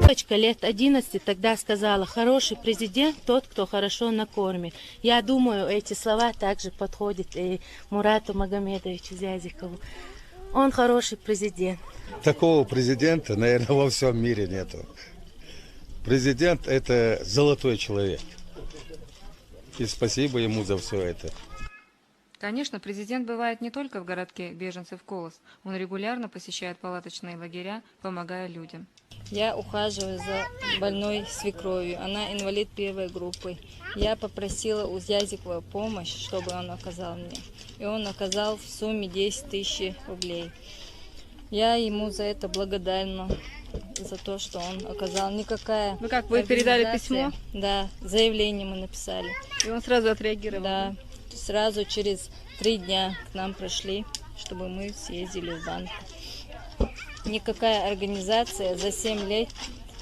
Девочка лет 11 тогда сказала: хороший президент тот, кто хорошо накормит. Я думаю, эти слова также подходят и Мурату Магомедовичу Зязикову. Он хороший президент. Такого президента, наверное, во всем мире нету. Президент – это золотой человек. И спасибо ему за все это. Конечно, президент бывает не только в городке беженцев Колос. Он регулярно посещает палаточные лагеря, помогая людям. Я ухаживаю за больной свекровью. Она инвалид первой группы. Я попросила у Зязикова помощь, чтобы он оказал мне. И он оказал в сумме 10 тысяч рублей. Я ему за это благодарна, за то, что он оказал. Никакая Ну как, вы передали письмо? Да, заявление мы написали. И он сразу отреагировал? Да, сразу через 3 дня к нам пришли, чтобы мы съездили в банк. Никакая организация за 7 лет,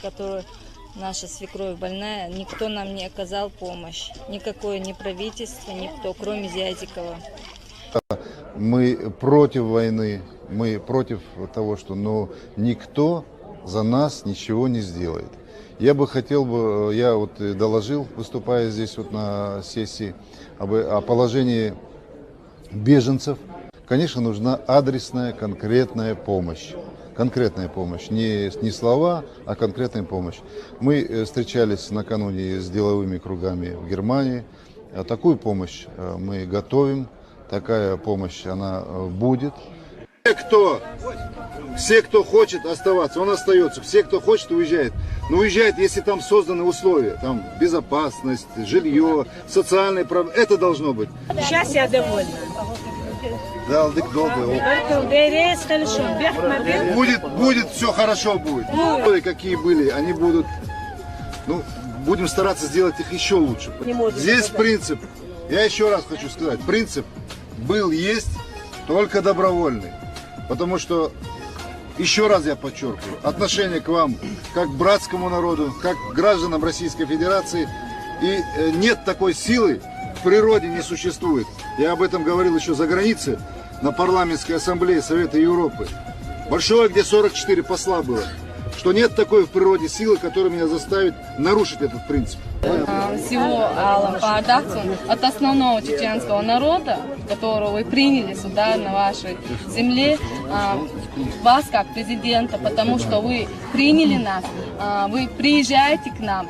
которую наша свекровь больная, никто нам не оказал помощь. Никакое ни правительство, никто, кроме Зязикова. Мы против войны, мы против того, что никто за нас ничего не сделает. Я бы хотел, я вот доложил, выступая здесь вот на сессии, о положении беженцев. Конечно, нужна адресная, конкретная помощь. Конкретная помощь, не слова, а конкретная помощь. Мы встречались накануне с деловыми кругами в Германии. Такую помощь мы готовим, такая помощь она будет. Все, кто хочет оставаться, он остается. Все, кто хочет, уезжает. Но уезжает, если там созданы условия, там безопасность, жилье, социальные проблемы. Это должно быть. Сейчас я довольна. Будет, все хорошо будет. Какие были, они будут, будем стараться сделать их еще лучше. Здесь принцип, я еще раз хочу сказать, принцип был, есть, только добровольный. Потому что, еще раз я подчеркиваю, отношение к вам, как к братскому народу, как к гражданам Российской Федерации, и нет такой силы, в природе не существует. Я об этом говорил еще за границей, на парламентской ассамблее Совета Европы. Большое, где 44 посла было. Что нет такой в природе силы, которая меня заставит нарушить этот принцип. Всего Алам Паадахцу от основного чеченского народа, которого вы приняли сюда, на вашей земле, вас как президента, потому что вы приняли нас, вы приезжаете к нам,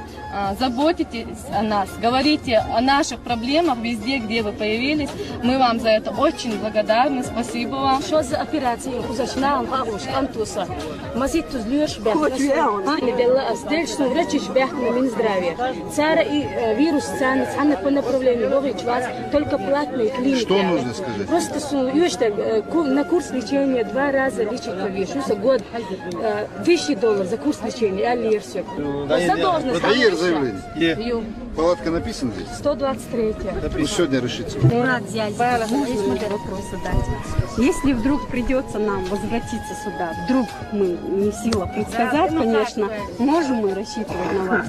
заботитесь о нас, говорите о наших проблемах везде, где вы появились. Мы вам за это очень благодарны. Спасибо вам. Что за операция? Узашна, Ауш, Антуса. Мазит тузлюш бях. Белла Асдель, что врачиш бях на Минздравия. Цара и вирус цанец, она по направлению ловить вас только платные клиники. Что нужно сказать? Просто на курс лечения 2 раза лечить повешу, год $1000 за курс лечения, а все. Задолженность. Заявление. Палатка написана здесь? 123. Ну, сегодня решится. Мурат Зязиков, есть вопрос задать. Если вдруг придется нам возвратиться сюда, вдруг мы не в силах предсказать, конечно, можем мы рассчитывать на вас?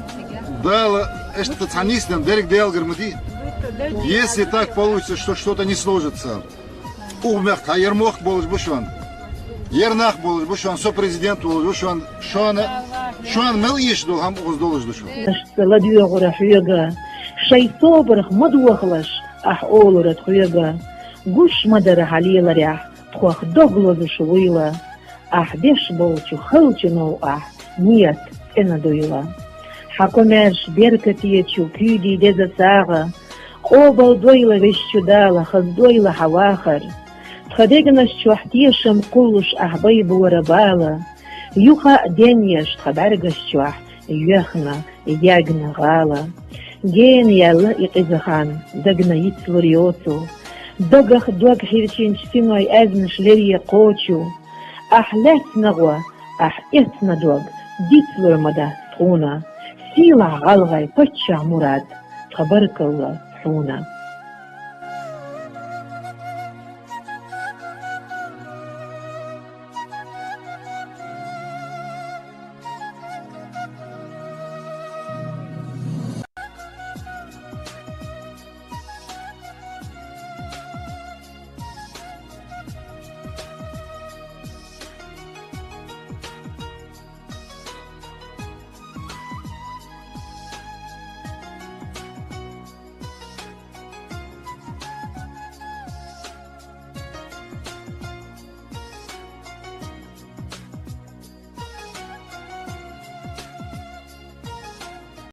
Если так получится, что что-то не сложится, Ернах болуш, бушан сопрезидент болуш, бушан шуан мел ешду хам уздолуш душу. Ладья гора хуяга, шайтобрах мадуахлаш, ах олурат хуяга, гуш мадара халиларях, тхуах догло душуила, ах беш болчу халчу ах, нет, энадуила. Хакомеш беркатиечу кюди дезасага, обал дуила вещудала, хаздуила хавахар. خديجنا الشوحتيش مقولش أحبيب وربالة يوخا دنيش خبرج الشوح يخنا يجنا غالة جين يلا يقزخان دقنا يتلوريوتو دقخ دوق حيرشين شتينوي أزنش لري قوتشو أحلت نغوة أحيتنا دوق ديتلور مدى تخونا سيلا غالغاي بتشع مراد خبرك الله تخونا